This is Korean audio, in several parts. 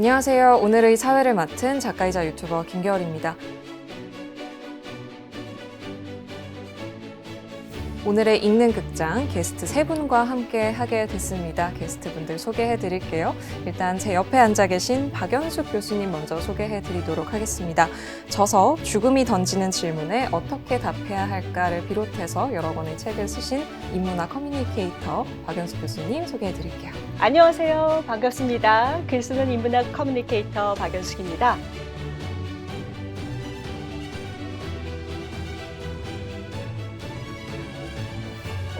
안녕하세요. 오늘의 사회를 맡은 작가이자 유튜버 김겨울입니다. 오늘의 읽는 극장 게스트 세 분과 함께 하게 됐습니다. 게스트분들 소개해 드릴게요. 일단 제 옆에 앉아 계신 박연숙 교수님 먼저 소개해 드리도록 하겠습니다. 저서 죽음이 던지는 질문에 어떻게 답해야 할까를 비롯해서 여러 권의 책을 쓰신 인문학 커뮤니케이터 박연숙 교수님 소개해 드릴게요. 안녕하세요. 반갑습니다. 글 쓰는 인문학 커뮤니케이터 박연숙입니다.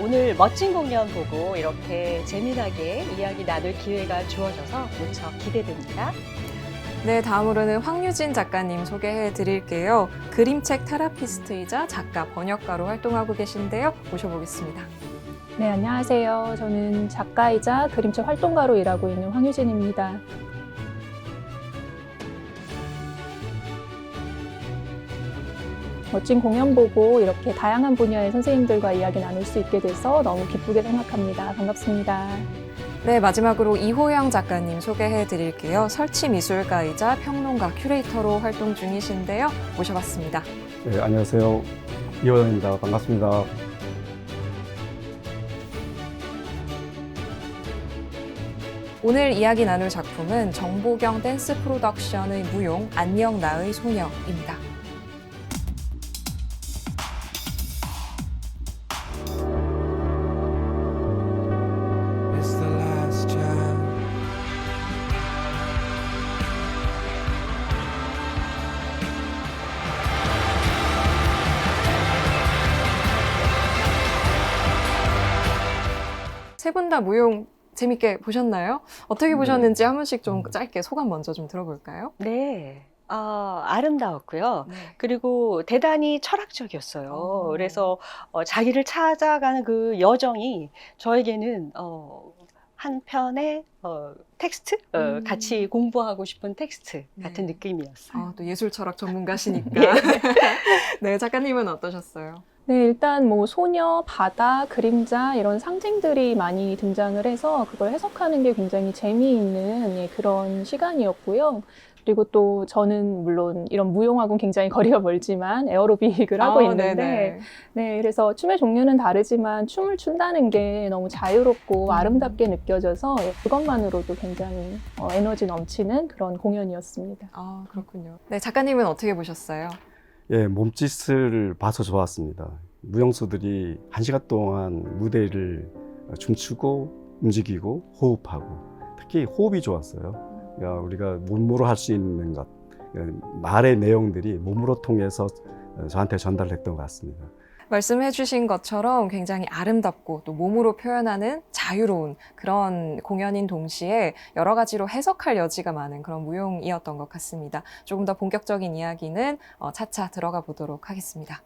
오늘 멋진 공연 보고 이렇게 재미나게 이야기 나눌 기회가 주어져서 무척 기대됩니다. 네, 다음으로는 황유진 작가님 소개해 드릴게요. 그림책 테라피스트이자 작가, 번역가로 활동하고 계신데요. 모셔보겠습니다. 네, 안녕하세요. 저는 작가이자 그림책 활동가로 일하고 있는 황유진입니다. 멋진 공연 보고 이렇게 다양한 분야의 선생님들과 이야기 나눌 수 있게 돼서 너무 기쁘게 생각합니다. 반갑습니다. 네, 마지막으로 이호영 작가님 소개해 드릴게요. 설치미술가이자 평론가, 큐레이터로 활동 중이신데요. 모셔봤습니다. 네, 안녕하세요. 이호영입니다. 반갑습니다. 오늘 이야기 나눌 작품은 정보경 댄스 프로덕션의 무용 안녕 나의 소녀입니다. It's the last child. 세 분 다 무용 재밌게 보셨나요? 어떻게 보셨는지 한 분씩 좀 짧게 소감 먼저 좀 들어볼까요? 네. 아름다웠고요. 네. 그리고 대단히 철학적이었어요. 그래서 자기를 찾아가는 그 여정이 저에게는 한 편의 텍스트? 같이 공부하고 싶은 텍스트 같은 네. 느낌이었어요. 또 예술 철학 전문가시니까. 예. 네, 작가님은 어떠셨어요? 네, 일단 뭐 소녀, 바다, 그림자 이런 상징들이 많이 등장을 해서 그걸 해석하는 게 굉장히 재미있는 그런 시간이었고요. 그리고 또 저는 물론 이런 무용하고는 굉장히 거리가 멀지만 에어로빅을 하고 있는데 네네. 네, 그래서 춤의 종류는 다르지만 춤을 춘다는 게 너무 자유롭고 아름답게 느껴져서 그것만으로도 굉장히 에너지 넘치는 그런 공연이었습니다. 그렇군요. 네, 작가님은 어떻게 보셨어요? 예, 몸짓을 봐서 좋았습니다. 무용수들이 1시간 동안 무대를 춤추고 움직이고 호흡하고 특히 호흡이 좋았어요. 그러니까 우리가 몸으로 할 수 있는 것, 말의 내용들이 몸으로 통해서 저한테 전달됐던 것 같습니다. 말씀해 주신 것처럼 굉장히 아름답고 또 몸으로 표현하는 자유로운 그런 공연인 동시에 여러 가지로 해석할 여지가 많은 그런 무용이었던 것 같습니다. 조금 더 본격적인 이야기는 차차 들어가 보도록 하겠습니다.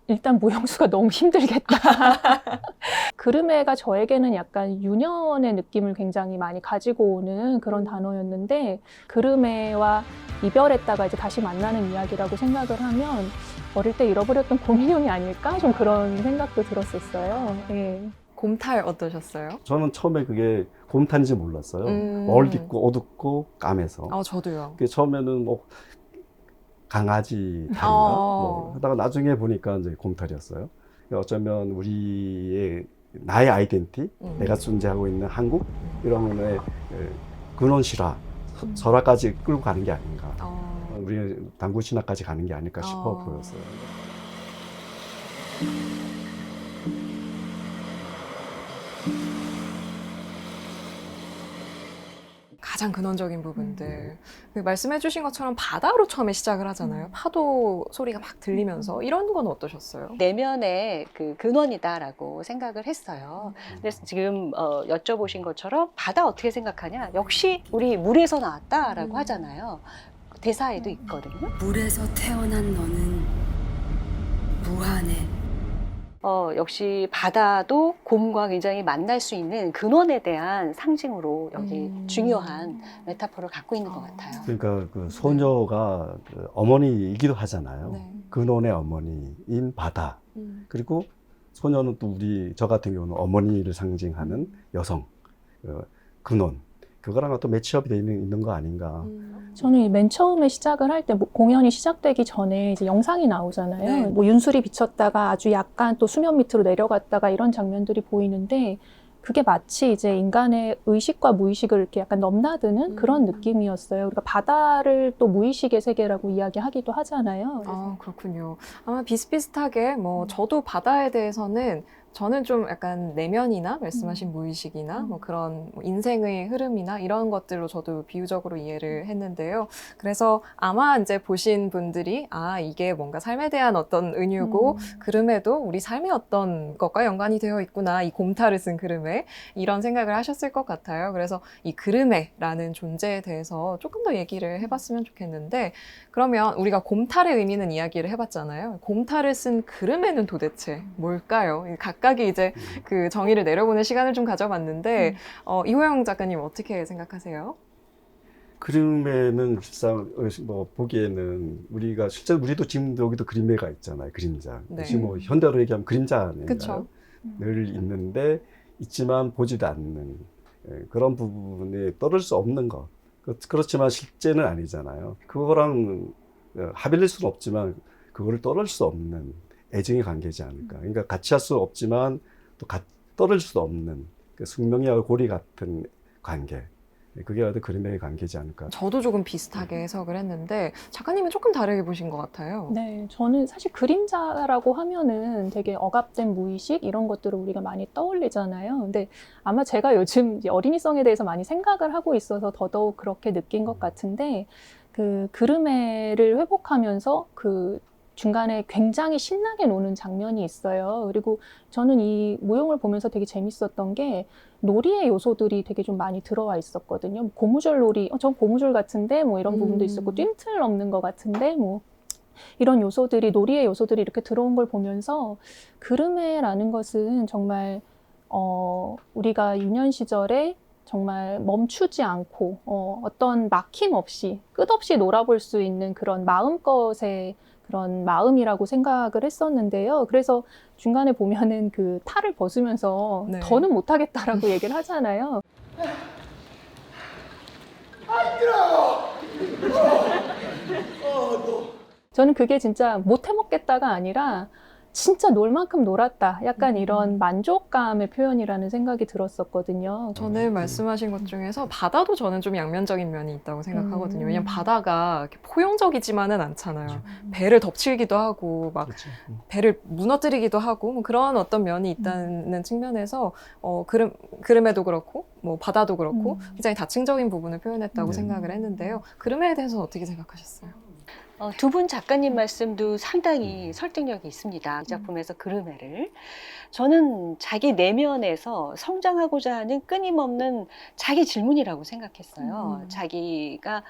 일단 무용수가 너무 힘들겠다. 그름애가 저에게는 약간 유년의 느낌을 굉장히 많이 가지고 오는 그런 단어였는데 그름애와 이별했다가 이제 다시 만나는 이야기라고 생각을 하면 어릴 때 잃어버렸던 곰인형이 아닐까? 좀 그런 생각도 들었었어요. 네. 곰탈 어떠셨어요? 저는 처음에 그게 곰탄인지 몰랐어요. 얼딛고 어둡고 까매서. 저도요. 그게 처음에는 뭐 강아지 탈인가 뭐 하다가 나중에 보니까 이제 곰탈이었어요. 어쩌면 우리의 나의 아이덴티, 내가 존재하고 있는 한국 이런 거에 근원 실화, 설화까지 끌고 가는 게 아닌가. 우리 단군 신화까지 가는 게 아닐까 싶어 보였어요. 가장 근원적인 부분들. 말씀해 주신 것처럼 바다로 처음에 시작을 하잖아요. 파도 소리가 막 들리면서. 이런 건 어떠셨어요? 내면의 그 근원이다라고 생각을 했어요. 그래서 지금 여쭤보신 것처럼 바다 어떻게 생각하냐? 역시 우리 물에서 나왔다라고 하잖아요. 대사에도 있거든요. 물에서 태어난 너는 무한해. 역시 바다도 곰과 굉장히 만날 수 있는 근원에 대한 상징으로 여기 중요한 메타포를 갖고 있는 것 같아요. 그러니까 그 소녀가 그 어머니이기도 하잖아요. 네. 근원의 어머니인 바다. 그리고 소녀는 또 저 같은 경우는 어머니를 상징하는 여성, 근원. 그거랑 또 매치업이 되어 있는 거 아닌가. 저는 맨 처음에 시작을 할 때 공연이 시작되기 전에 이제 영상이 나오잖아요. 네. 뭐 윤술이 비쳤다가 아주 약간 또 수면 밑으로 내려갔다가 이런 장면들이 보이는데 그게 마치 이제 인간의 의식과 무의식을 이렇게 약간 넘나드는 그런 느낌이었어요. 우리가 바다를 또 무의식의 세계라고 이야기하기도 하잖아요. 아, 그렇군요. 아마 비슷비슷하게 저도 바다에 대해서는 저는 좀 약간 내면이나 말씀하신 무의식이나 뭐 그런 인생의 흐름이나 이런 것들로 저도 비유적으로 이해를 했는데요. 그래서 아마 이제 보신 분들이 이게 뭔가 삶에 대한 어떤 은유고 그름에도 우리 삶의 어떤 것과 연관이 되어 있구나. 이 곰탈을 쓴 그름에 이런 생각을 하셨을 것 같아요. 그래서 이 그름에라는 존재에 대해서 조금 더 얘기를 해봤으면 좋겠는데 그러면 우리가 곰탈의 의미는 이야기를 해봤잖아요. 곰탈을 쓴 그름에는 도대체 뭘까요? 각각이 이제 그 정의를 내려보는 시간을 좀 가져봤는데 이호영 작가님 어떻게 생각하세요? 그림에는 실상 뭐 보기에는 우리가 실제 우리도 지금 여기도 그림에가 있잖아요. 그림자. 네. 지금 뭐 현대로 얘기하면 그림자인가요? 그쵸. 늘 있는데 있지만 보지도 않는 그런 부분에 떠들 수 없는 것. 그렇지만 실제는 아니잖아요. 그거랑 합일릴 수는 없지만 그거를 떠날 수 없는 애증의 관계지 않을까. 그러니까 같이 할 수 없지만 또 떠날 수도 없는 그 숙명이와 고리 같은 관계. 그게 어떤 그림의 관계지 않을까. 저도 조금 비슷하게 해석을 했는데 작가님은 조금 다르게 보신 것 같아요. 네, 저는 사실 그림자라고 하면은 되게 억압된 무의식 이런 것들을 우리가 많이 떠올리잖아요. 근데 아마 제가 요즘 이제 어린이성에 대해서 많이 생각을 하고 있어서 더더욱 그렇게 느낀 것 같은데 그 그르메를 회복하면서 그 중간에 굉장히 신나게 노는 장면이 있어요. 그리고 저는 이 무용을 보면서 되게 재밌었던 게 놀이의 요소들이 되게 좀 많이 들어와 있었거든요. 고무줄 놀이, 전 고무줄 같은데 뭐 이런 부분도 있었고 뜀틀 넘는 것 같은데 뭐 이런 요소들이 놀이의 요소들이 이렇게 들어온 걸 보면서 그르메라는 것은 정말 우리가 유년 시절에 정말 멈추지 않고 어떤 막힘 없이 끝없이 놀아볼 수 있는 그런 마음껏의 그런 마음이라고 생각을 했었는데요. 그래서 중간에 보면은 그 탈을 벗으면서 네. 더는 못하겠다라고 얘기를 하잖아요. 저는 그게 진짜 못 해먹겠다가 아니라 진짜 놀 만큼 놀았다. 약간 이런 만족감의 표현이라는 생각이 들었었거든요. 저는 말씀하신 것 중에서 바다도 저는 좀 양면적인 면이 있다고 생각하거든요. 왜냐면 바다가 이렇게 포용적이지만은 않잖아요. 배를 덮치기도 하고 막 그렇죠. 배를 무너뜨리기도 하고 뭐 그런 어떤 면이 있다는 측면에서 그름에도 그렇고 뭐 바다도 그렇고 굉장히 다층적인 부분을 표현했다고 네. 생각을 했는데요. 그름에 대해서 어떻게 생각하셨어요? 두 분 작가님 말씀도 상당히 설득력이 있습니다. 이 작품에서 그르메를. 저는 자기 내면에서 성장하고자 하는 끊임없는 자기 질문이라고 생각했어요. 자기가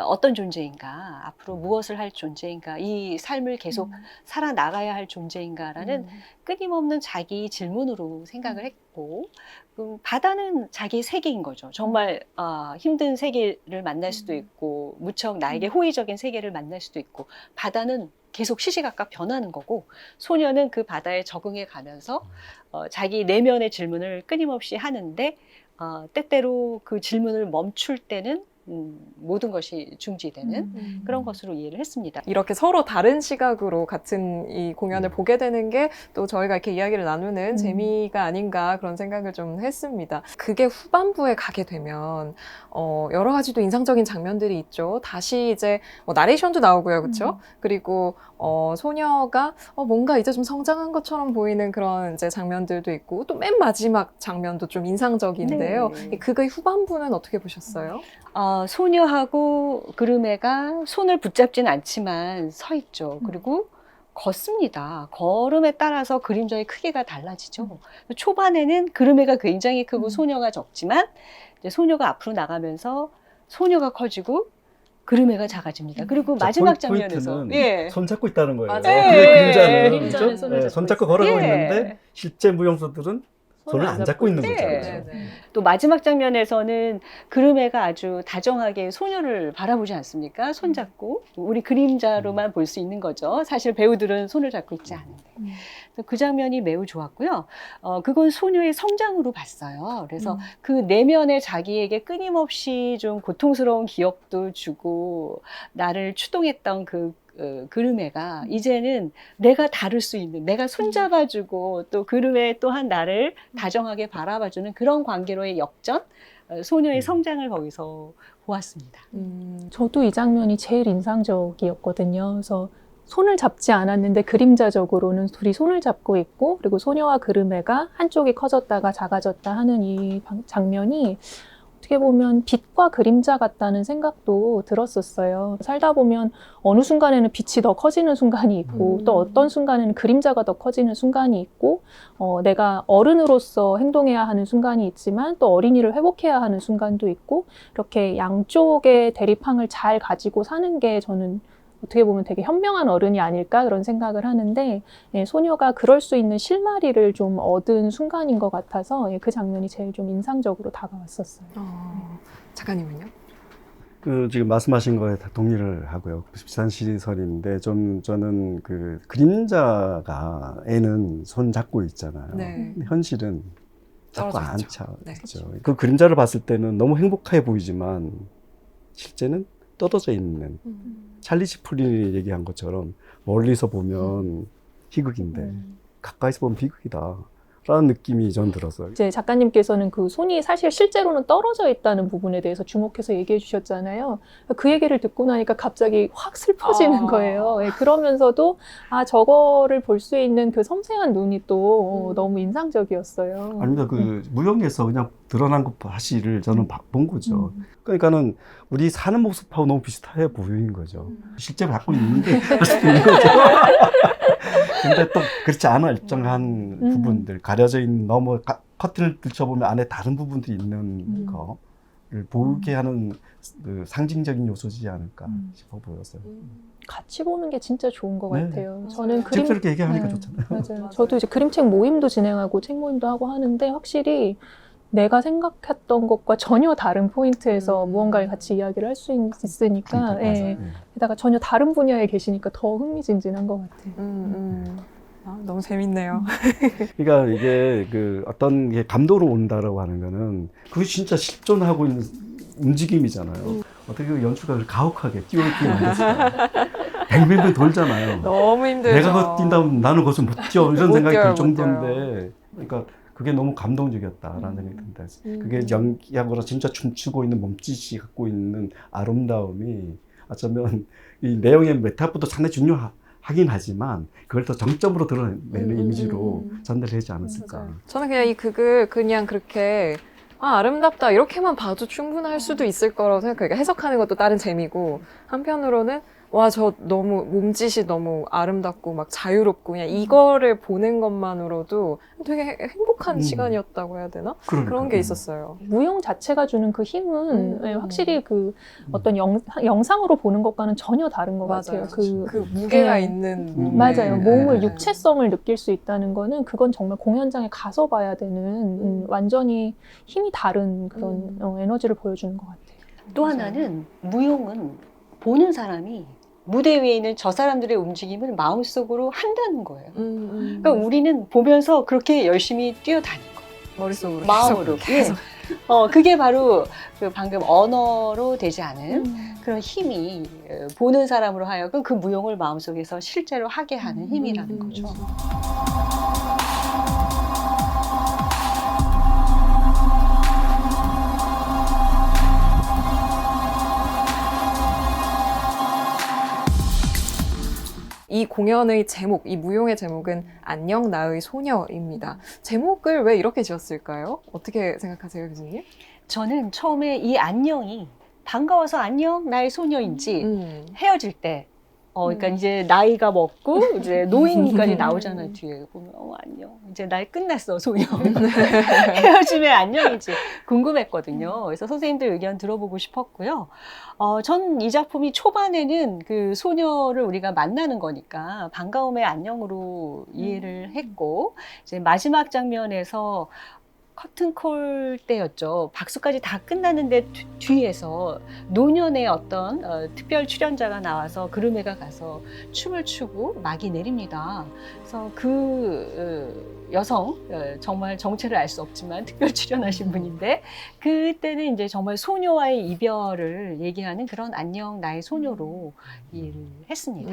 어떤 존재인가, 앞으로 무엇을 할 존재인가, 이 삶을 계속 살아나가야 할 존재인가라는 끊임없는 자기 질문으로 생각을 했고, 바다는 자기 세계인 거죠. 정말 힘든 세계를 만날 수도 있고, 무척 나에게 호의적인 세계를 만날 수도 있고, 바다는 계속 시시각각 변하는 거고, 소녀는 그 바다에 적응해 가면서 자기 내면의 질문을 끊임없이 하는데, 때때로 그 질문을 멈출 때는 모든 것이 중지되는 그런 것으로 이해를 했습니다. 이렇게 서로 다른 시각으로 같은 이 공연을 보게 되는 게 또 저희가 이렇게 이야기를 나누는 재미가 아닌가 그런 생각을 좀 했습니다. 그게 후반부에 가게 되면 여러 가지 또 인상적인 장면들이 있죠. 다시 이제 뭐 나레이션도 나오고요, 그렇죠? 그리고 소녀가 뭔가 이제 좀 성장한 것처럼 보이는 그런 이제 장면들도 있고 또 맨 마지막 장면도 좀 인상적인데요. 네. 그거의 후반부는 어떻게 보셨어요? 소녀하고 그르메가 손을 붙잡진 않지만 서 있죠. 그리고 걷습니다. 걸음에 따라서 그림자의 크기가 달라지죠. 초반에는 그르메가 굉장히 크고 소녀가 적지만 이제 소녀가 앞으로 나가면서 소녀가 커지고 그르메가 작아집니다. 그리고 마지막 장면에서 포인트는 손 잡고 있다는 거예요. 맞아요. 그게 그림자는 그림자는 그죠? 손을 잡고 손 잡고 걸어가고 예. 있는데 실제 무용수들은 손을 안 잡고 있는 거죠. 네. 그죠? 또 마지막 장면에서는 그르메가 아주 다정하게 소녀를 바라보지 않습니까? 손 잡고 우리 그림자로만 볼 수 있는 거죠. 사실 배우들은 손을 잡고 있지 않은데. 그 장면이 매우 좋았고요. 그건 소녀의 성장으로 봤어요. 그래서 그 내면에 자기에게 끊임없이 좀 고통스러운 기억도 주고 나를 추동했던 그 그르메가 이제는 내가 다룰 수 있는, 내가 손잡아주고 또 그르메 또한 나를 다정하게 바라봐주는 그런 관계로의 역전, 소녀의 성장을 거기서 보았습니다. 저도 이 장면이 제일 인상적이었거든요. 그래서 손을 잡지 않았는데 그림자적으로는 둘이 손을 잡고 있고, 그리고 소녀와 그르메가 한쪽이 커졌다가 작아졌다 하는 이 장면이 어떻게 보면 빛과 그림자 같다는 생각도 들었었어요. 살다 보면 어느 순간에는 빛이 더 커지는 순간이 있고 또 어떤 순간에는 그림자가 더 커지는 순간이 있고 내가 어른으로서 행동해야 하는 순간이 있지만 또 어린이를 회복해야 하는 순간도 있고, 이렇게 양쪽의 대립항을 잘 가지고 사는 게 저는 어떻게 보면 되게 현명한 어른이 아닐까 그런 생각을 하는데, 소녀가 그럴 수 있는 실마리를 좀 얻은 순간인 것 같아서 그 장면이 제일 좀 인상적으로 다가왔었어요. 작가님은요? 그 지금 말씀하신 거에 다 동의를 하고요. 비슷한 시선인데 좀 저는 그 그림자가 애는 손 잡고 있잖아요. 네. 근데 현실은 잡고 안 떨어져 차죠. 그 그림자를 봤을 때는 너무 행복해 보이지만 실제는 떨어져 있는, 찰리 채플린이 얘기한 것처럼 멀리서 보면 희극인데 가까이서 보면 비극이다 라는 느낌이 전 들었어요. 이제 작가님께서는 그 손이 사실 실제로는 떨어져 있다는 부분에 대해서 주목해서 얘기해 주셨잖아요. 그 얘기를 듣고 나니까 갑자기 확 슬퍼지는 거예요. 그러면서도 저거를 볼 수 있는 그 섬세한 눈이 또 너무 인상적이었어요. 아닙니다. 그 무용에서 그냥 드러난 것 사실을 저는 본 거죠. 그러니까는 우리 사는 모습하고 너무 비슷해 보이는 거죠. 실제로 갖고 있는데 그럴 수도 있는 거죠. 근데 또 그렇지 않아 일정한 부분들, 가려져 있는 커튼을 들춰보면 안에 다른 부분들이 있는 거를 보게 하는 그 상징적인 요소지 않을까 싶어 보였어요. 같이 보는 게 진짜 좋은 것 네. 같아요. 저는 직접 이렇게 얘기하니까 네, 좋잖아요. 맞아요. 저도 이제 그림책 모임도 진행하고 책 모임도 하고 하는데 확실히 내가 생각했던 것과 전혀 다른 포인트에서 무언가를 같이 이야기를 할 수 있으니까, 그러니까, 게다가 전혀 다른 분야에 계시니까 더 흥미진진한 것 같아요. 너무 재밌네요. 그러니까 이게 그 어떤 게 감도로 온다라고 하는 거는 그게 진짜 실존하고 있는 움직임이잖아요. 어떻게 그 연출가 가혹하게 띄워놓게 만들었어요. 뱅뱅뱅 돌잖아요. 너무 힘들죠. 내가 그거 뛴다면 나는 거기서 못 뛰어 이런 못 생각이 뛰어요, 들 못 정도인데, 그러니까 그게 너무 감동적이었다라는 생각이 듭니다. 그게 연기하거나 진짜 춤추고 있는 몸짓이 갖고 있는 아름다움이 어쩌면 이 내용의 메타포도 상당히 중요하긴 하지만 그걸 더 정점으로 드러내는 이미지로 전달되지 않았을까. 맞아요. 저는 그냥 이 극을 그냥 그렇게 아름답다 이렇게만 봐도 충분할 수도 있을 거라고 생각해요. 그러니까 해석하는 것도 다른 재미고, 한편으로는 저 너무 몸짓이 너무 아름답고 막 자유롭고 그냥 이거를 보는 것만으로도 되게 행복한 시간이었다고 해야 되나? 그러니까. 그런 게 있었어요. 무용 자체가 주는 그 힘은 확실히 그 어떤 영상으로 보는 것과는 전혀 다른 것 같아요. 그 무게가 있는 몸에. 맞아요. 몸을 육체성을 느낄 수 있다는 거는 그건 정말 공연장에 가서 봐야 되는 완전히 힘이 다른 그런 에너지를 보여주는 것 같아요. 또 하나는 무용은 보는 사람이 무대 위에 있는 저 사람들의 움직임을 마음속으로 한다는 거예요. 그러니까 우리는 보면서 그렇게 열심히 뛰어다니고 머릿속으로 마음으로. 계속. 그게 바로 그 방금 언어로 되지 않은 그런 힘이 보는 사람으로 하여금 그 무용을 마음속에서 실제로 하게 하는 힘이라는 거죠. 이 공연의 제목, 이 무용의 제목은 안녕 나의 소녀입니다. 제목을 왜 이렇게 지었을까요? 어떻게 생각하세요, 교수님? 저는 처음에 이 안녕이 반가워서 안녕 나의 소녀인지 헤어질 때 그러니까 이제 나이가 먹고 이제 노인까지 나오잖아요. 뒤에 보면 안녕 이제 나이 끝났어 소녀 헤어짐의 안녕이지 궁금했거든요. 그래서 선생님들 의견 들어보고 싶었고요. 전 이 작품이 초반에는 그 소녀를 우리가 만나는 거니까 반가움의 안녕으로 이해를 했고, 이제 마지막 장면에서 커튼콜 때였죠. 박수까지 다 끝났는데 뒤에서 노년의 어떤 특별 출연자가 나와서 그루메가 가서 춤을 추고 막이 내립니다. 그래서 그 여성 정말 정체를 알 수 없지만 특별 출연하신 분인데 그때는 이제 정말 소녀와의 이별을 얘기하는 그런 안녕 나의 소녀로 일을 했습니다.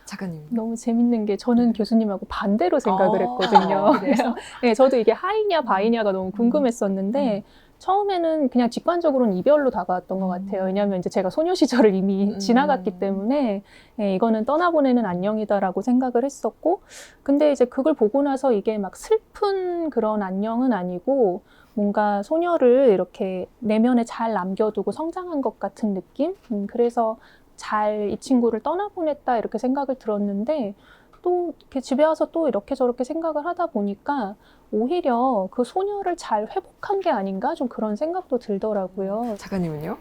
작가님. 너무 재밌는 게 저는 교수님하고 반대로 생각을 했거든요. 그래요? 그래서 네, 저도 이게 하이냐 바이냐가 너무 궁금했었는데 처음에는 그냥 직관적으로는 이별로 다가왔던 것 같아요. 왜냐하면 이제 제가 소녀 시절을 이미 지나갔기 때문에 네, 이거는 떠나보내는 안녕이다라고 생각을 했었고, 근데 이제 그걸 보고 나서 이게 막 슬픈 그런 안녕은 아니고 뭔가 소녀를 이렇게 내면에 잘 남겨두고 성장한 것 같은 느낌? 그래서 잘 이 친구를 떠나보냈다 이렇게 생각을 들었는데 또 이렇게 집에 와서 또 이렇게 저렇게 생각을 하다 보니까 오히려 그 소녀를 잘 회복한 게 아닌가 좀 그런 생각도 들더라고요. 작가님은요?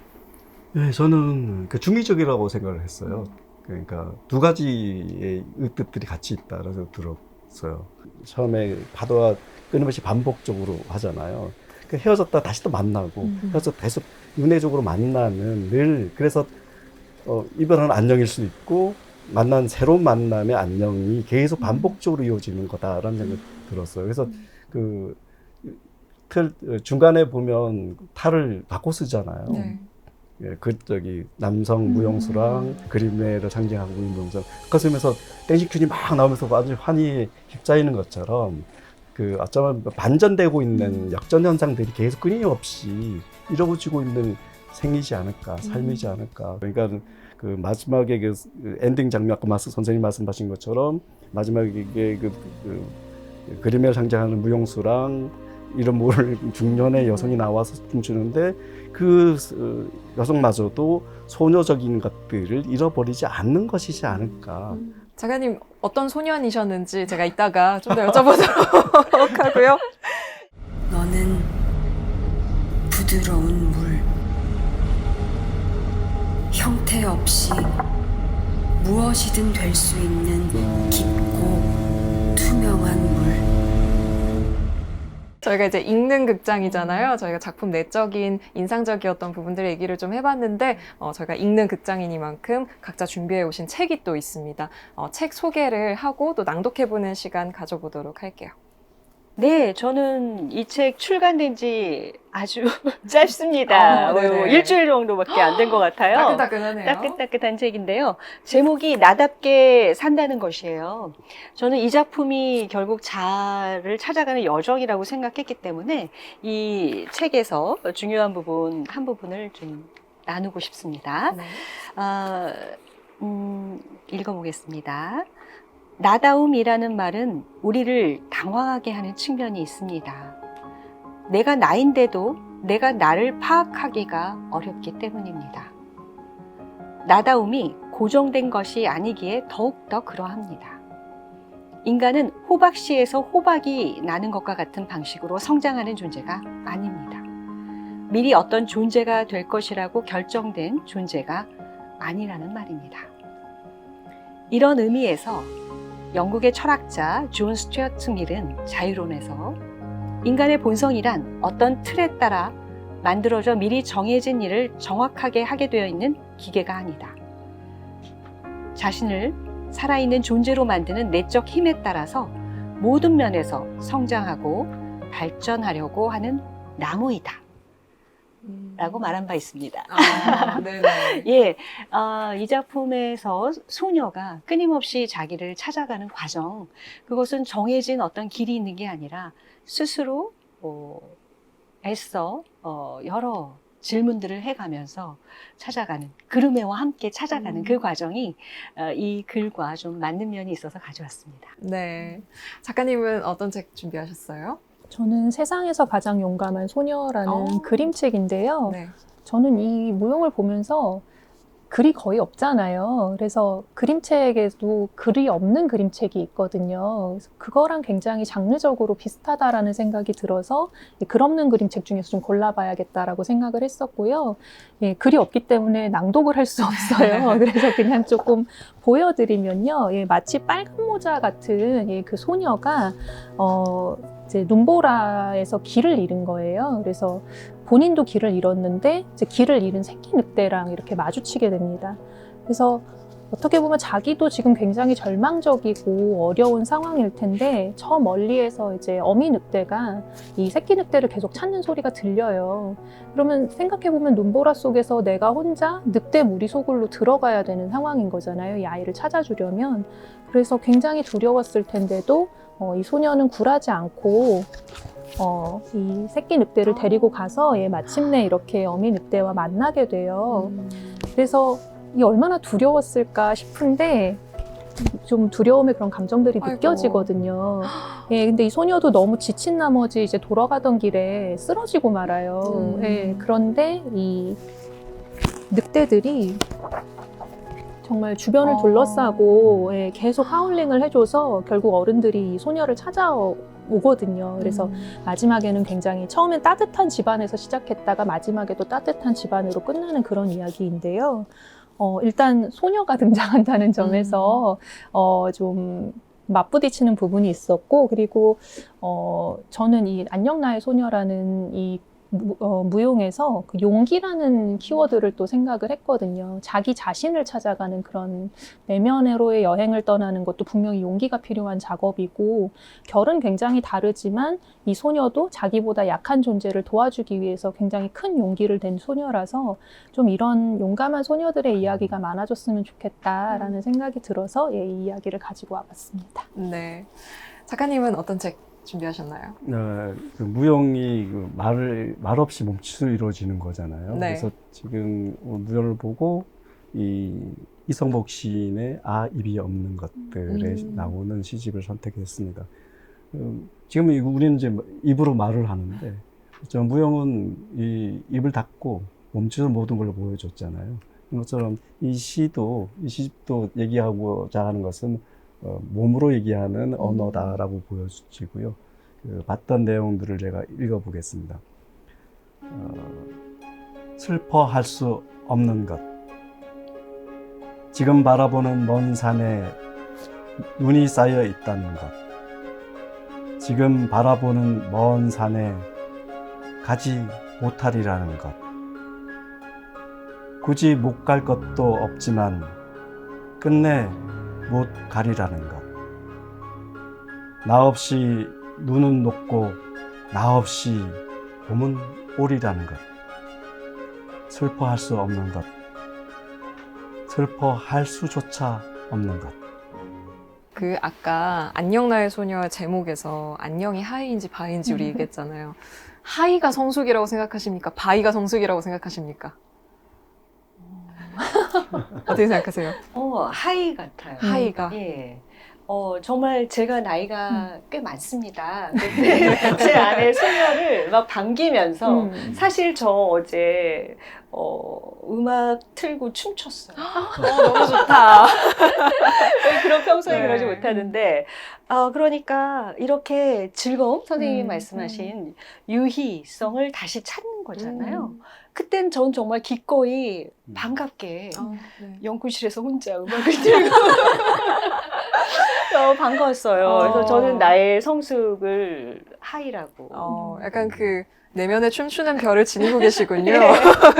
네, 저는 그 중의적이라고 생각을 했어요. 그러니까 두 가지의 뜻들이 같이 있다라고 들었어요. 처음에 파도가 끊임없이 반복적으로 하잖아요. 그 헤어졌다 다시 또 만나고 헤어졌다 계속 윤회적으로 만나는 늘 그래서 이별은 안녕일 수도 있고 만난 새로운 만남의 안녕이 계속 반복적으로 이어지는 거다라는 생각이 들었어요. 그래서 그 중간에 보면 탈을 바꿔 쓰잖아요. 네. 예, 남성 무용수랑 그림매를 상징하고 있는 무용수. 그 쓰면서 댄싱 막 나오면서 아주 환희에 휩싸이는 것처럼 그 어쩌면 반전되고 있는 역전 현상들이 계속 끊임없이 이루어지고 있는 생이지 않을까, 삶이지 않을까. 그러니까 그 마지막에 그 엔딩 장면, 아까 선생님 말씀하신 것처럼 마지막에 그 그림을 상징하는 무용수랑 이런 모를 중년의 여성이 나와서 춤추는데 그 여성마저도 소녀적인 것들을 잃어버리지 않는 것이지 않을까. 작가님 어떤 소년이셨는지 제가 이따가 좀 더 여쭤보도록 하고요. 너는 부드러운 물, 형태 없이 무엇이든 될 수 있는 깊고 투명한 물. 저희가 이제 읽는 극장이잖아요. 저희가 작품 내적인 인상적이었던 부분들의 얘기를 좀 해봤는데 저희가 읽는 극장이니만큼 각자 준비해 오신 책이 또 있습니다. 책 소개를 하고 또 낭독해보는 시간 가져보도록 할게요. 네, 저는 이 책 출간된 지 아주 짧습니다. 네네. 일주일 정도밖에 안 된 것 같아요. 따끈따끈하네요. 따끈따끈한 책인데요. 제목이 나답게 산다는 것이에요. 저는 이 작품이 결국 자아를 찾아가는 여정이라고 생각했기 때문에 이 책에서 중요한 한 부분을 좀 나누고 싶습니다. 네. 읽어보겠습니다. 나다움이라는 말은 우리를 당황하게 하는 측면이 있습니다. 내가 나인데도 내가 나를 파악하기가 어렵기 때문입니다. 나다움이 고정된 것이 아니기에 더욱더 그러합니다. 인간은 호박씨에서 호박이 나는 것과 같은 방식으로 성장하는 존재가 아닙니다. 미리 어떤 존재가 될 것이라고 결정된 존재가 아니라는 말입니다. 이런 의미에서 영국의 철학자 존 스튜어트 밀은 자유론에서 인간의 본성이란 어떤 틀에 따라 만들어져 미리 정해진 일을 정확하게 하게 되어 있는 기계가 아니다. 자신을 살아있는 존재로 만드는 내적 힘에 따라서 모든 면에서 성장하고 발전하려고 하는 나무이다. 라고 말한 바 있습니다. 네네. 예, 이 작품에서 소녀가 끊임없이 자기를 찾아가는 과정, 그것은 정해진 어떤 길이 있는 게 아니라 스스로 애써 여러 질문들을 해가면서 찾아가는, 그루메와 함께 찾아가는 그 과정이 이 글과 좀 맞는 면이 있어서 가져왔습니다. 네. 작가님은 어떤 책 준비하셨어요? 저는 세상에서 가장 용감한 소녀라는 그림책인데요. 네. 저는 이 무용을 보면서 글이 거의 없잖아요. 그래서 그림책에도 글이 없는 그림책이 있거든요. 그래서 그거랑 굉장히 장르적으로 비슷하다라는 생각이 들어서 글 없는 그림책 중에서 좀 골라봐야겠다라고 생각을 했었고요. 예, 글이 없기 때문에 낭독을 할 수 없어요. 그래서 그냥 조금 보여드리면요. 예, 마치 빨간 모자 같은 그 소녀가 이제 눈보라에서 길을 잃은 거예요. 그래서 본인도 길을 잃었는데 이제 길을 잃은 새끼 늑대랑 이렇게 마주치게 됩니다. 그래서 어떻게 보면 자기도 지금 굉장히 절망적이고 어려운 상황일 텐데 저 멀리에서 이제 어미 늑대가 이 새끼 늑대를 계속 찾는 소리가 들려요. 그러면 생각해보면 눈보라 속에서 내가 혼자 늑대 무리 속으로 들어가야 되는 상황인 거잖아요. 이 아이를 찾아주려면. 그래서 굉장히 두려웠을 텐데도 이 소녀는 굴하지 않고 이 새끼 늑대를 데리고 가서 마침내 이렇게 어미 늑대와 만나게 돼요. 그래서 이 얼마나 두려웠을까 싶은데 좀 두려움의 그런 감정들이 아이고. 느껴지거든요. 근데 이 소녀도 너무 지친 나머지 이제 돌아가던 길에 쓰러지고 말아요. 그런데 이 늑대들이 정말 주변을 둘러싸고 계속 하울링을 해줘서 결국 어른들이 이 소녀를 찾아오거든요. 그래서 마지막에는 굉장히 처음엔 따뜻한 집안에서 시작했다가 마지막에도 따뜻한 집안으로 끝나는 그런 이야기인데요. 일단 소녀가 등장한다는 점에서 좀 맞부딪히는 부분이 있었고, 그리고 저는 이 안녕 나의 소녀라는 이 무용에서 그 용기라는 키워드를 또 생각을 했거든요. 자기 자신을 찾아가는 그런 내면으로의 여행을 떠나는 것도 분명히 용기가 필요한 작업이고, 결은 굉장히 다르지만 이 소녀도 자기보다 약한 존재를 도와주기 위해서 굉장히 큰 용기를 낸 소녀라서 좀 이런 용감한 소녀들의 이야기가 많아졌으면 좋겠다라는 생각이 들어서 이 이야기를 가지고 와봤습니다. 네. 작가님은 어떤 책 준비하셨나요? 그 무용이 그 말 없이 몸짓으로 이루어지는 거잖아요. 네. 그래서 지금 무용을 보고 이성복 시인의 입이 없는 것들에 나오는 시집을 선택했습니다. 지금 우리는 이제 입으로 말을 하는데, 무용은 이 입을 닫고 몸짓으로 모든 걸 보여줬잖아요. 그것처럼 이 시집도 얘기하고자 하는 것은 몸으로 얘기하는 언어다라고 보여지고요. 봤던 내용들을 제가 읽어보겠습니다. 슬퍼할 수 없는 것. 지금 바라보는 먼 산에 눈이 쌓여 있다는 것. 지금 바라보는 먼 산에 가지 못하리라는 것. 굳이 못 갈 것도 없지만 끝내 못 가리라는 것. 나 없이 눈은 녹고 나 없이 봄은 오리라는 것. 슬퍼할 수 없는 것. 슬퍼할 수조차 없는 것. 그 아까 안녕 나의 소녀 제목에서 안녕이 하이인지 바이인지 우리 얘기했잖아요. 하이가 성숙이라고 생각하십니까? 바이가 성숙이라고 생각하십니까? 어떻게 생각하세요? 하이 같아요. 하이가. 예. 정말 제가 나이가 꽤 많습니다. 근데 제 안에 소녀를 막 반기면서 사실 저 어제 음악 틀고 춤췄어요. 너무 좋다. 그런 평소에 네. 그러지 못하는데 그러니까 이렇게 즐거움, 선생님이 말씀하신 유희성을 다시 찾는 거잖아요. 그땐 전 정말 기꺼이 반갑게 네. 연구실에서 혼자 음악을 들고 너무 반가웠어요. 그래서 저는 나의 성숙을 하이라고. 약간 그 내면에 춤추는 별을 지니고 계시군요.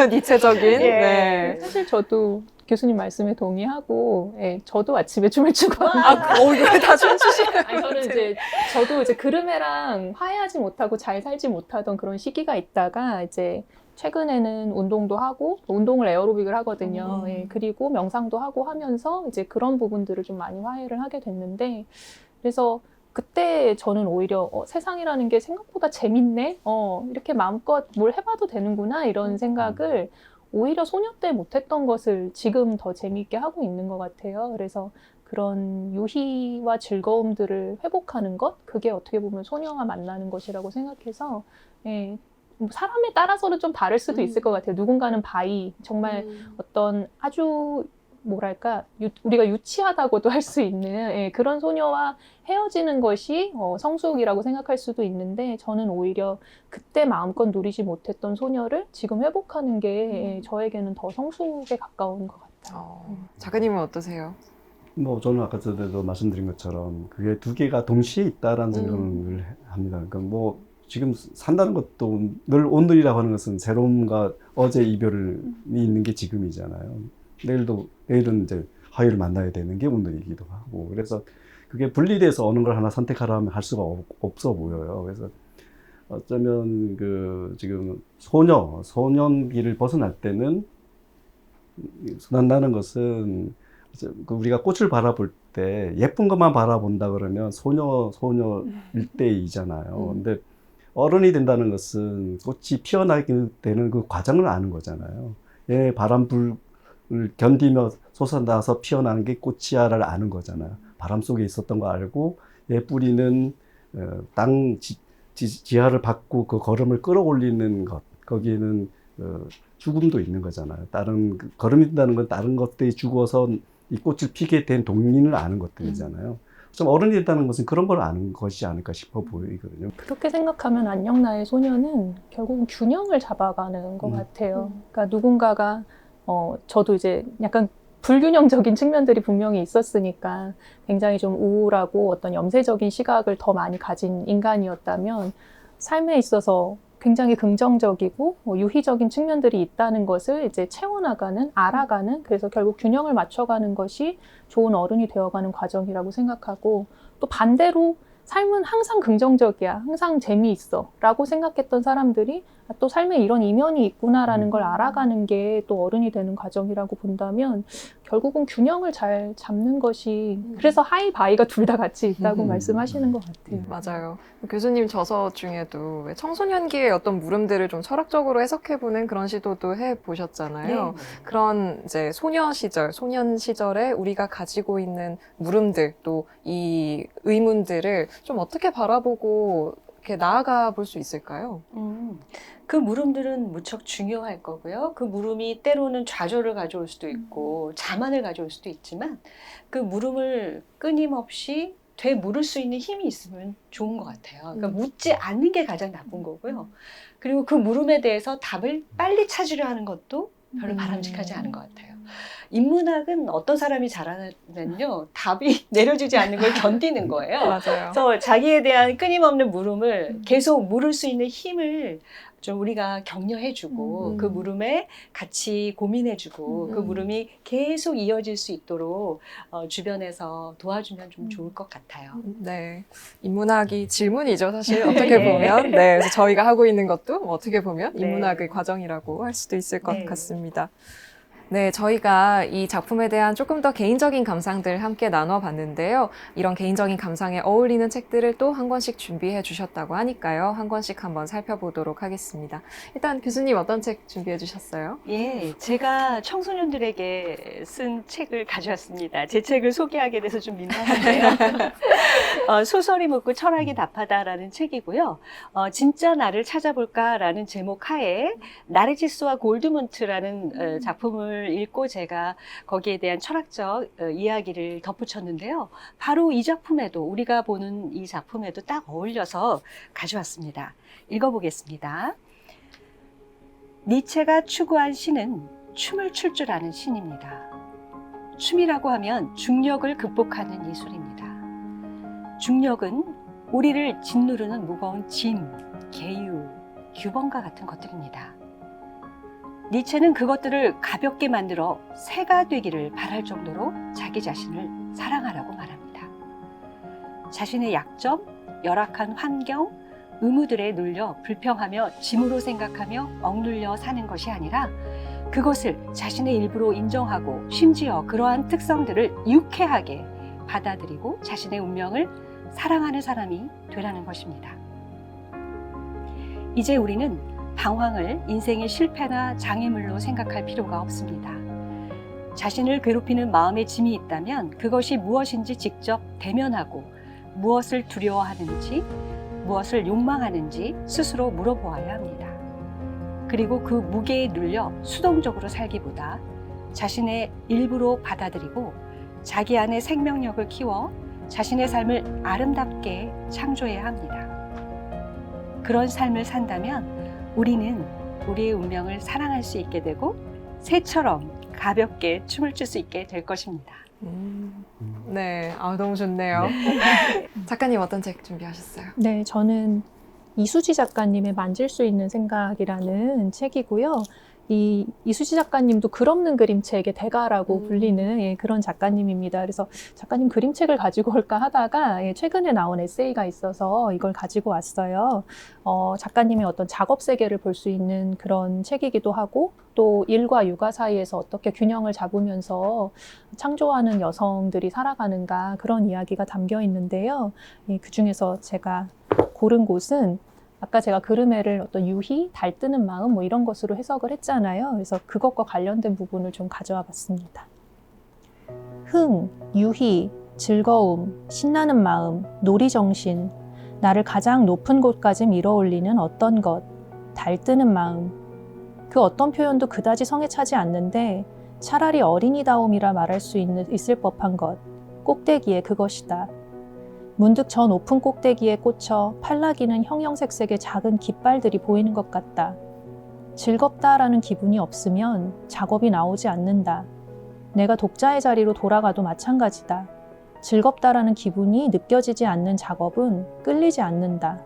니체적인. 네. 사실 저도 교수님 말씀에 동의하고, 저도 아침에 춤을 추고. 이거 다 춤추시는 아니, 저도 이제 그름에랑 화해하지 못하고 잘 살지 못하던 그런 시기가 있다가 이제 최근에는 운동도 하고, 운동을 에어로빅을 하거든요. 그리고 명상도 하고 하면서 이제 그런 부분들을 좀 많이 화해를 하게 됐는데, 그래서 그때 저는 오히려 세상이라는 게 생각보다 재밌네? 이렇게 마음껏 뭘 해봐도 되는구나 이런 생각을 오히려 소녀 때 못했던 것을 지금 더 재미있게 하고 있는 것 같아요. 그래서 그런 유희와 즐거움들을 회복하는 것, 그게 어떻게 보면 소녀와 만나는 것이라고 생각해서 사람에 따라서는 좀 다를 수도 있을 것 같아요. 누군가는 바이, 정말 어떤 아주 뭐랄까 우리가 유치하다고도 할 수 있는 그런 소녀와 헤어지는 것이 성숙이라고 생각할 수도 있는데, 저는 오히려 그때 마음껏 누리지 못했던 소녀를 지금 회복하는 게 저에게는 더 성숙에 가까운 것 같아요. 작가님은 어떠세요? 저는 아까 전에도 말씀드린 것처럼 그게 두 개가 동시에 있다라는 생각을 합니다. 그러니까 뭐 지금 산다는 것도 늘 오늘이라고 하는 것은 새로움과 어제 이별이 있는 게 지금이잖아요. 내일은 이제 화요일 만나야 되는 게 오늘이기도 하고, 그래서 그게 분리돼서 어느 걸 하나 선택하라 하면 할 수가 없어 보여요. 그래서 어쩌면 지금 소년기를 벗어날 때는 순한다는 것은 우리가 꽃을 바라볼 때 예쁜 것만 바라본다 그러면 소녀일 때이잖아요. 근데 어른이 된다는 것은 꽃이 피어나게 되는 그 과정을 아는 거잖아요. 바람 불을 견디며 솟아나서 피어나는 게 꽃이야를 아는 거잖아요. 바람 속에 있었던 거 알고 뿌리는 땅 지하를 받고 그 걸음을 끌어올리는 것, 거기에는 죽음도 있는 거잖아요. 걸음이 된다는 건 다른 것들이 죽어서 이 꽃을 피게 된 동인을 아는 것들이잖아요. 좀 어른이 됐다는 것은 그런 걸 아는 것이지 않을까 싶어 보이거든요. 그렇게 생각하면 안녕 나의 소녀는 결국은 균형을 잡아가는 것 같아요. 그러니까 누군가가 저도 이제 약간 불균형적인 측면들이 분명히 있었으니까 굉장히 좀 우울하고 어떤 염세적인 시각을 더 많이 가진 인간이었다면 삶에 있어서 굉장히 긍정적이고 유희적인 측면들이 있다는 것을 이제 채워나가는, 알아가는, 그래서 결국 균형을 맞춰가는 것이 좋은 어른이 되어가는 과정이라고 생각하고, 또 반대로 삶은 항상 긍정적이야, 항상 재미있어 라고 생각했던 사람들이 또 삶에 이런 이면이 있구나라는 걸 알아가는 게 또 어른이 되는 과정이라고 본다면 결국은 균형을 잘 잡는 것이, 그래서 하이바이가 둘 다 같이 있다고 말씀하시는 것 같아요. 맞아요. 교수님 저서 중에도 청소년기의 어떤 물음들을 좀 철학적으로 해석해보는 그런 시도도 해보셨잖아요. 네. 그런 이제 소년 시절에 우리가 가지고 있는 물음들, 또 이 의문들을 좀 어떻게 바라보고 이렇게 나아가 볼 수 있을까요? 그 물음들은 무척 중요할 거고요. 그 물음이 때로는 좌절을 가져올 수도 있고 자만을 가져올 수도 있지만 그 물음을 끊임없이 되물을 수 있는 힘이 있으면 좋은 것 같아요. 그러니까 묻지 않는 게 가장 나쁜 거고요. 그리고 그 물음에 대해서 답을 빨리 찾으려 하는 것도 별로 바람직하지 않은 것 같아요. 인문학은 어떤 사람이 잘하냐면요, 답이 내려지지 않는 걸 견디는 거예요. 맞아요. 그래서 자기에 대한 끊임없는 물음을 계속 물을 수 있는 힘을 좀 우리가 격려해주고 그 물음에 같이 고민해주고 그 물음이 계속 이어질 수 있도록 주변에서 도와주면 좀 좋을 것 같아요. 네. 인문학이 질문이죠, 사실. 어떻게 보면. 네. 그래서 저희가 하고 있는 것도 어떻게 보면 네. 인문학의 과정이라고 할 수도 있을 것 네. 같습니다. 네, 저희가 이 작품에 대한 조금 더 개인적인 감상들 함께 나눠봤는데요. 이런 개인적인 감상에 어울리는 책들을 또 한 권씩 준비해 주셨다고 하니까요. 한 권씩 한번 살펴보도록 하겠습니다. 일단 교수님 어떤 책 준비해 주셨어요? 예, 제가 청소년들에게 쓴 책을 가져왔습니다. 제 책을 소개하게 돼서 좀 민망한데요. 소설이 묻고 철학이 답하다라는 책이고요. 진짜 나를 찾아볼까라는 제목 하에 나르지스와 골드문트라는 작품을 읽고 제가 거기에 대한 철학적 이야기를 덧붙였는데요. 바로 이 작품에도, 우리가 보는 이 작품에도 딱 어울려서 가져왔습니다. 읽어보겠습니다. 니체가 추구한 신은 춤을 출 줄 아는 신입니다. 춤이라고 하면 중력을 극복하는 예술입니다. 중력은 우리를 짓누르는 무거운 짐, 계유, 규범과 같은 것들입니다. 니체는 그것들을 가볍게 만들어 새가 되기를 바랄 정도로 자기 자신을 사랑하라고 말합니다. 자신의 약점, 열악한 환경, 의무들에 눌려 불평하며 짐으로 생각하며 억눌려 사는 것이 아니라 그것을 자신의 일부로 인정하고 심지어 그러한 특성들을 유쾌하게 받아들이고 자신의 운명을 사랑하는 사람이 되라는 것입니다. 이제 우리는 방황을 인생의 실패나 장애물로 생각할 필요가 없습니다. 자신을 괴롭히는 마음의 짐이 있다면 그것이 무엇인지 직접 대면하고 무엇을 두려워하는지, 무엇을 욕망하는지 스스로 물어보아야 합니다. 그리고 그 무게에 눌려 수동적으로 살기보다 자신의 일부로 받아들이고 자기 안에 생명력을 키워 자신의 삶을 아름답게 창조해야 합니다. 그런 삶을 산다면 우리는 우리의 운명을 사랑할 수 있게 되고 새처럼 가볍게 춤을 출 수 있게 될 것입니다. 네, 아, 너무 좋네요. 작가님 어떤 책 준비하셨어요? 네, 저는 이수지 작가님의 만질 수 있는 생각이라는 책이고요. 이 이수지 작가님도 글 없는 그림책의 대가라고 불리는 예, 그런 작가님입니다. 그래서 작가님 그림책을 가지고 올까 하다가 예, 최근에 나온 에세이가 있어서 이걸 가지고 왔어요. 작가님의 어떤 작업 세계를 볼 수 있는 그런 책이기도 하고 또 일과 육아 사이에서 어떻게 균형을 잡으면서 창조하는 여성들이 살아가는가 그런 이야기가 담겨 있는데요. 예, 그중에서 제가 고른 곳은 아까 제가 그르메를 어떤 유희, 달뜨는 마음 뭐 이런 것으로 해석을 했잖아요. 그래서 그것과 관련된 부분을 좀 가져와 봤습니다. 흥, 유희, 즐거움, 신나는 마음, 놀이정신, 나를 가장 높은 곳까지 밀어올리는 어떤 것, 달뜨는 마음. 그 어떤 표현도 그다지 성에 차지 않는데 차라리 어린이다움이라 말할 수 있을 법한 것, 꼭대기에 그것이다. 문득 저 높은 꼭대기에 꽂혀 팔라기는 형형색색의 작은 깃발들이 보이는 것 같다. 즐겁다라는 기분이 없으면 작업이 나오지 않는다. 내가 독자의 자리로 돌아가도 마찬가지다. 즐겁다라는 기분이 느껴지지 않는 작업은 끌리지 않는다.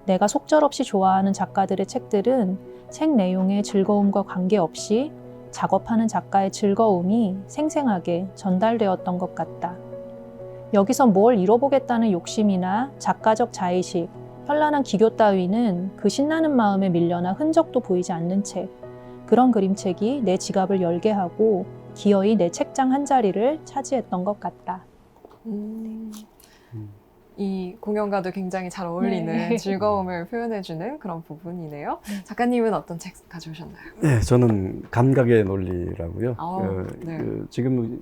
내가 속절없이 좋아하는 작가들의 책들은 책 내용의 즐거움과 관계없이 작업하는 작가의 즐거움이 생생하게 전달되었던 것 같다. 여기서 뭘 이뤄보겠다는 욕심이나 작가적 자의식, 현란한 기교 따위는 그 신나는 마음에 밀려나 흔적도 보이지 않는 책. 그런 그림책이 내 지갑을 열게 하고 기어이 내 책장 한 자리를 차지했던 것 같다. 이 공연과도 굉장히 잘 어울리는 네. 즐거움을 표현해주는 그런 부분이네요. 작가님은 어떤 책 가져오셨나요? 네, 저는 감각의 논리라고요. 네. 지금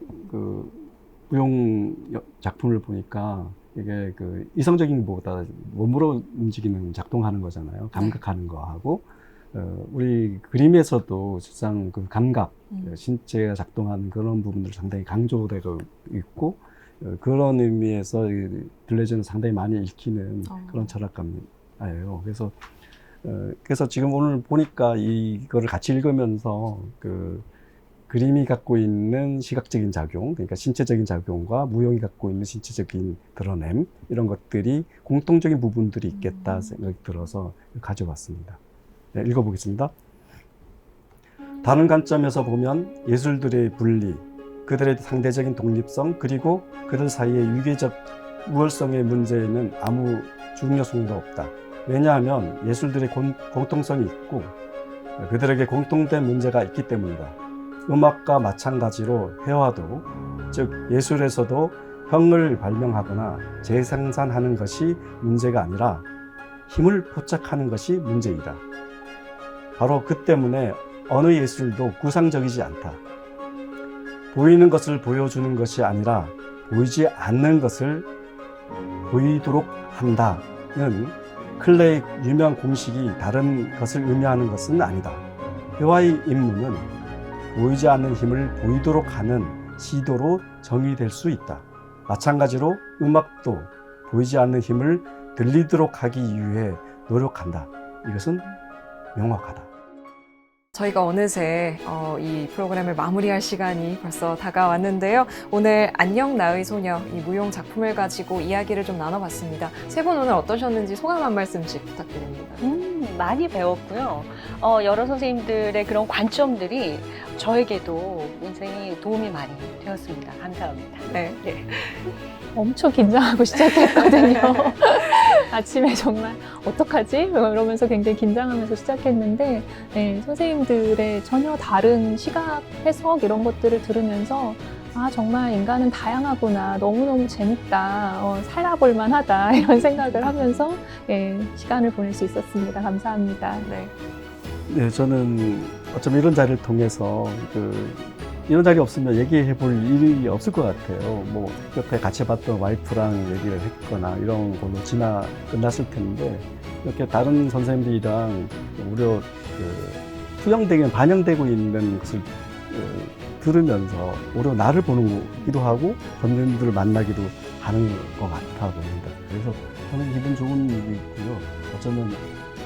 무용 작품을 보니까 이게 이성적인 것보다 몸으로 움직이는 작동하는 거잖아요. 감각하는 거하고 우리 그림에서도 실상 그 감각, 신체가 작동하는 그런 부분들 상당히 강조되고 있고 그런 의미에서 블레즈는 상당히 많이 읽히는 그런 철학가예요. 그래서 지금 오늘 보니까 이거를 같이 읽으면서 그림이 갖고 있는 시각적인 작용, 그러니까 신체적인 작용과 무용이 갖고 있는 신체적인 드러냄, 이런 것들이 공통적인 부분들이 있겠다 생각이 들어서 가져왔습니다. 네, 읽어보겠습니다. 다른 관점에서 보면 예술들의 분리, 그들의 상대적인 독립성, 그리고 그들 사이의 유계적 우월성의 문제에는 아무 중요성도 없다. 왜냐하면 예술들의 공통성이 있고 그들에게 공통된 문제가 있기 때문이다. 음악과 마찬가지로 회화도, 즉 예술에서도 형을 발명하거나 재생산하는 것이 문제가 아니라 힘을 포착하는 것이 문제이다. 바로 그 때문에 어느 예술도 구상적이지 않다. 보이는 것을 보여주는 것이 아니라 보이지 않는 것을 보이도록 한다는 클레의 유명한 공식이 다른 것을 의미하는 것은 아니다. 회화의 임무는 보이지 않는 힘을 보이도록 하는 시도로 정의될 수 있다. 마찬가지로 음악도 보이지 않는 힘을 들리도록 하기 위해 노력한다. 이것은 명확하다. 저희가 어느새 이 프로그램을 마무리할 시간이 벌써 다가왔는데요. 오늘 안녕 나의 소녀, 이 무용 작품을 가지고 이야기를 좀 나눠봤습니다. 세 분 오늘 어떠셨는지 소감 한 말씀씩 부탁드립니다. 많이 배웠고요. 여러 선생님들의 그런 관점들이 저에게도 굉장히 도움이 많이 되었습니다. 감사합니다. 네. 엄청 긴장하고 시작했거든요. 아침에 정말 어떡하지? 이러면서 굉장히 긴장하면서 시작했는데 네, 선생님들의 전혀 다른 시각, 해석 이런 것들을 들으면서 아 정말 인간은 다양하구나, 너무너무 재밌다, 살아볼 만하다 이런 생각을 하면서 네, 시간을 보낼 수 있었습니다. 감사합니다. 네, 저는 어쩌면 이런 자리를 통해서 이런 자리 없으면 얘기해 볼 일이 없을 것 같아요. 뭐 옆에 같이 봤던 와이프랑 얘기를 했거나 이런 걸로 끝났을 텐데 이렇게 다른 선생님들이랑 오히려 반영되고 있는 것을 들으면서 오히려 나를 보기도 하고 선생님들을 만나기도 하는 것 같아 보입니다. 그래서 저는 기분 좋은 일이 있고요. 어쩌면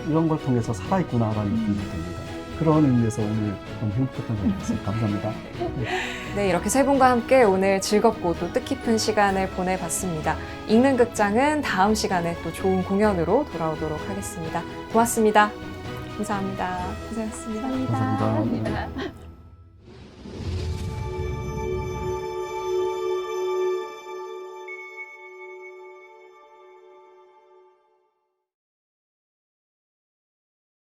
이런 걸 통해서 살아있구나라는 느낌이 듭니다. 그런 의미에서 오늘 너무 행복했던 것 같습니다. 감사합니다. 네, 이렇게 세 분과 함께 오늘 즐겁고 또 뜻깊은 시간을 보내봤습니다. 읽는 극장은 다음 시간에 또 좋은 공연으로 돌아오도록 하겠습니다. 고맙습니다. 감사합니다. 고생하셨습니다. 감사합니다.